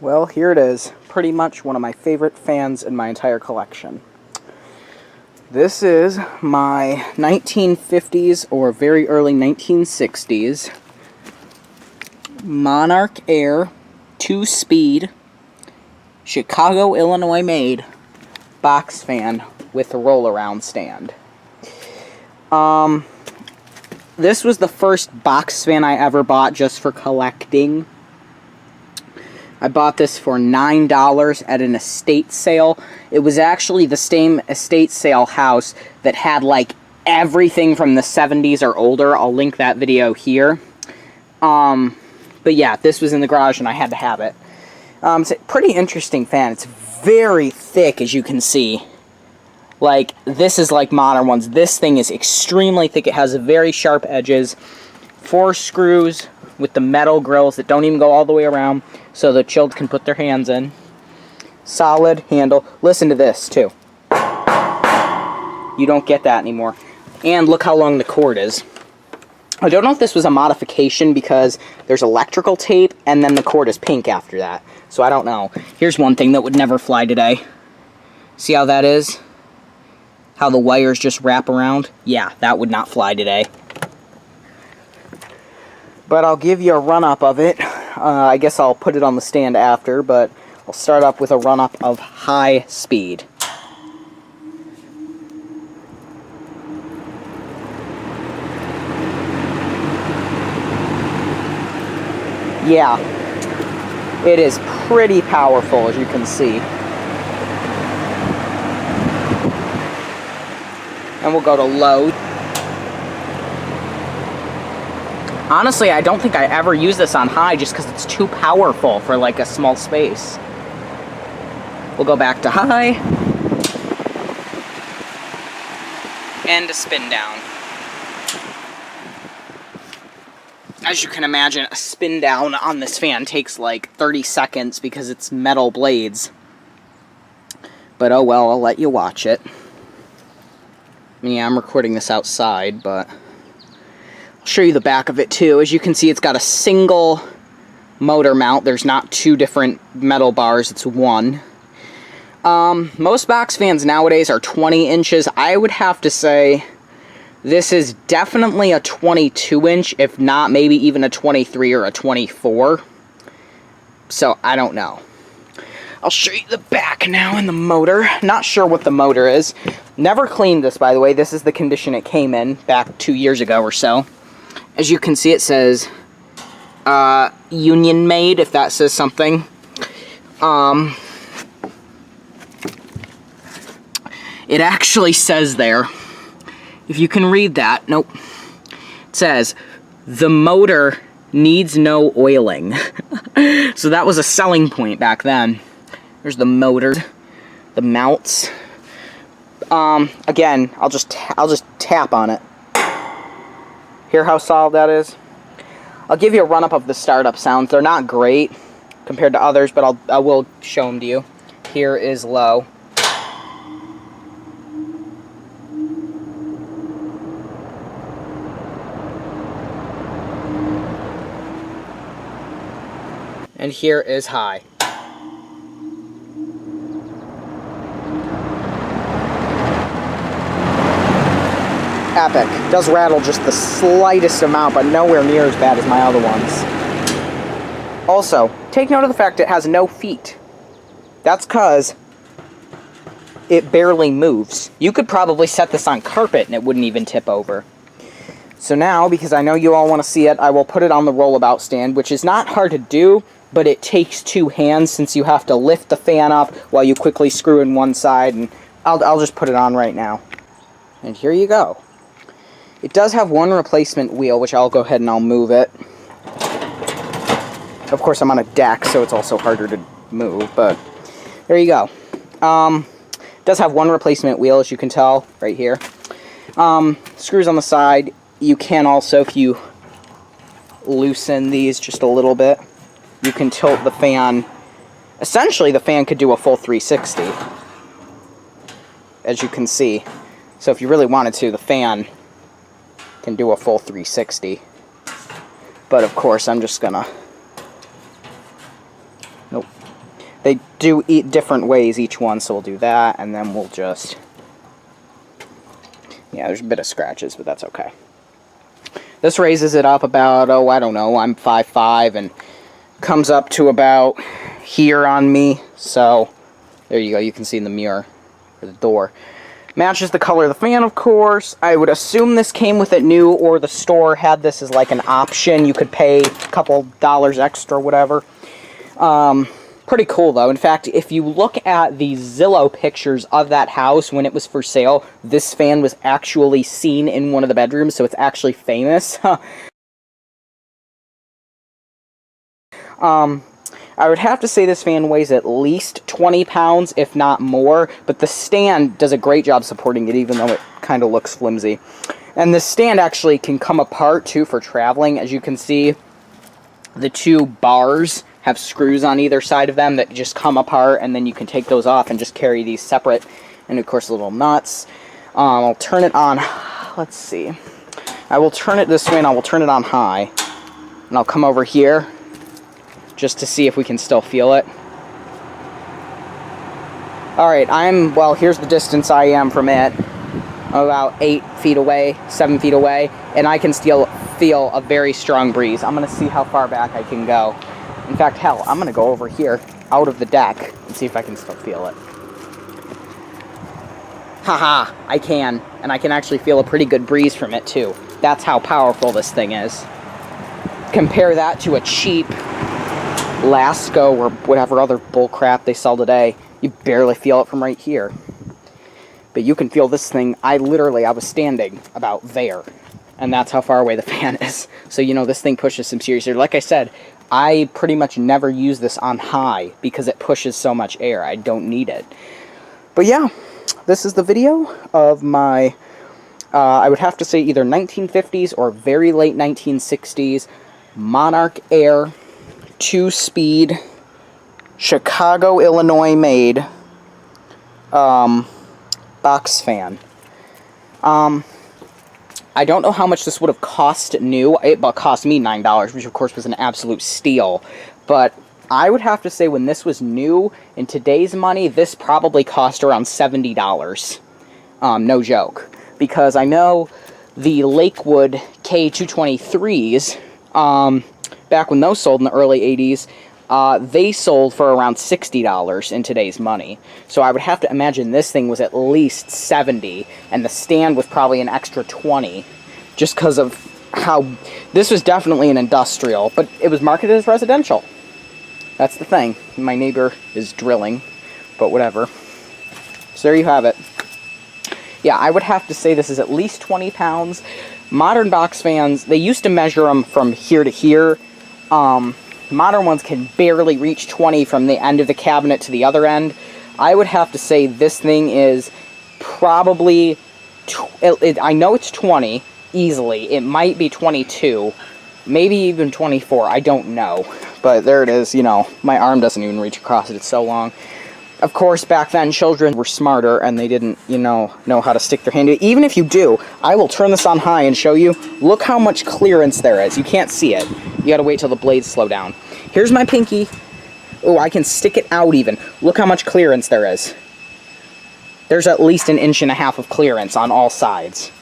Well, here it is. Pretty much one of my favorite fans in my entire collection. This is my 1950s or very early 1960s Monarch-Aire 2-speed Chicago, Illinois made box fan with a roll-around stand. This was the first box fan I ever bought just for collecting. I bought this for $9 at an estate sale. It was actually the same estate sale house that had like everything from the 70s or older. I'll link that video here. But yeah, this was in the garage and I had to have it. It's a pretty interesting fan. It's very thick, as you can see. Like, this is like modern ones. This thing is extremely thick. It has very sharp edges. 4 screws with the metal grills that don't even go all the way around, so the children can put their hands in. Solid handle. Listen to this, too. You don't get that anymore. And look how long the cord is. I don't know if this was a modification because there's electrical tape and then the cord is pink after that. So I don't know. Here's one thing that would never fly today. See how that is? How the wires just wrap around? Yeah, that would not fly today. But I'll give you a run-up of it. I guess I'll put it on the stand after, but I'll start up with a run-up of high speed. Yeah, it is pretty powerful, as you can see. And we'll go to low. Honestly, I don't think I ever use this on high just because it's too powerful for like a small space. We'll go back to high. And to spin down. As you can imagine, a spin down on this fan takes like 30 seconds because it's metal blades. But oh well, I'll let you watch it. I mean, yeah, I'm recording this outside, but I'll show you the back of it too. As you can see, it's got a single motor mount. There's not 2 different metal bars, it's 1. Most box fans nowadays are 20 inches. I would have to say this is definitely a 22 inch, if not maybe even a 23 or a 24. So, I don't know. I'll show you the back now and the motor. Not sure what the motor is. Never cleaned this, by the way. This is the condition it came in back 2 years ago or so. As you can see, it says Union Made, if that says something. It actually says there, if you can read that, nope. It says, the motor needs no oiling. So that was a selling point back then. There's the motor, the mounts. Again, I'll just tap on it. Hear how solid that is? I'll give you a run-up of the startup sounds. They're not great compared to others, but I will show them to you. Here is low. And here is high. Epic. Does rattle just the slightest amount, but nowhere near as bad as my other ones. Also, take note of the fact it has no feet. That's because it barely moves. You could probably set this on carpet and it wouldn't even tip over. So now, because I know you all want to see it, I will put it on the rollabout stand, which is not hard to do, but it takes 2 hands since you have to lift the fan up while you quickly screw in one side, and I'll just put it on right now. And here you go. It does have 1 replacement wheel, which I'll go ahead and I'll move it. Of course, I'm on a deck, so it's also harder to move, but there you go. It does have 1 replacement wheel, as you can tell, right here. Screws on the side. You can also, if you loosen these just a little bit, you can tilt the fan. Essentially, the fan could do a full 360, as you can see. So if you really wanted to, the fan can do a full 360. But of course, I'm just gonna... Nope. They do eat different ways, each one, so we'll do that, and then we'll just... Yeah, there's a bit of scratches, but that's okay. This raises it up about, oh, I don't know, I'm 5'5", and comes up to about here on me, so there you go, you can see in the mirror, or the door. Matches the color of the fan, of course. I would assume this came with it new, or the store had this as like an option. You could pay a couple dollars extra, whatever. Pretty cool, though. In fact, if you look at the Zillow pictures of that house when it was for sale, this fan was actually seen in one of the bedrooms, so it's actually famous. I would have to say this fan weighs at least 20 pounds, if not more, but the stand does a great job supporting it, even though it kind of looks flimsy. And the stand actually can come apart, too, for traveling. As you can see, the two bars have screws on either side of them that just come apart, and then you can take those off and just carry these separate. And, of course, little nuts. I'll turn it on. Let's see. I will turn it this way, and I will turn it on high. And I'll come over here just to see if we can still feel it. Alright, well, here's the distance I am from it. I'm about 8 feet away, 7 feet away, and I can still feel a very strong breeze. I'm going to see how far back I can go. In fact, hell, I'm going to go over here, out of the deck, and see if I can still feel it. Haha, I can. And I can actually feel a pretty good breeze from it, too. That's how powerful this thing is. Compare that to a cheap Lasco or whatever other bullcrap they sell today. You barely feel it from right here. But you can feel this thing. I was standing about there. And that's how far away the fan is. So, you know, this thing pushes some serious air. Like I said, I pretty much never use this on high because it pushes so much air. I don't need it. But yeah, this is the video of my, I would have to say either 1950s or very late 1960s Monarch-Aire 2-speed Chicago, Illinois made box fan. I don't know how much this would have cost new. It cost me $9, which of course was an absolute steal. But I would have to say when this was new, in today's money, this probably cost around $70. No joke. Because I know the Lakewood K223s, back when those sold in the early 80s, they sold for around $60 in today's money. So I would have to imagine this thing was at least $70, and the stand was probably an extra $20, just because of how... This was definitely an industrial, but it was marketed as residential. That's the thing. My neighbor is drilling, but whatever. So there you have it. Yeah, I would have to say this is at least 20 pounds. Modern box fans, they used to measure them from here to here. Modern ones can barely reach 20 from the end of the cabinet to the other end. I would have to say this thing is probably... I know it's 20, easily. It might be 22. Maybe even 24. I don't know. But there it is, you know. My arm doesn't even reach across it. It's so long. Of course, back then, children were smarter, and they didn't, you know how to stick their hand to it. Even if you do, I will turn this on high and show you. Look how much clearance there is. You can't see it. You gotta wait till the blades slow down. Here's my pinky. Oh, I can stick it out even. Look how much clearance there is. There's at least 1.5 inches of clearance on all sides.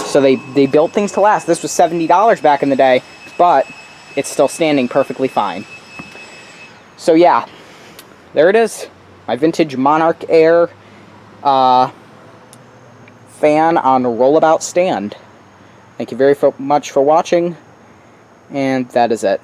So they built things to last. This was $70 back in the day, but it's still standing perfectly fine. So yeah. There it is, my vintage Monarch-Aire fan on a rollabout stand. Thank you very much for watching, and that is it.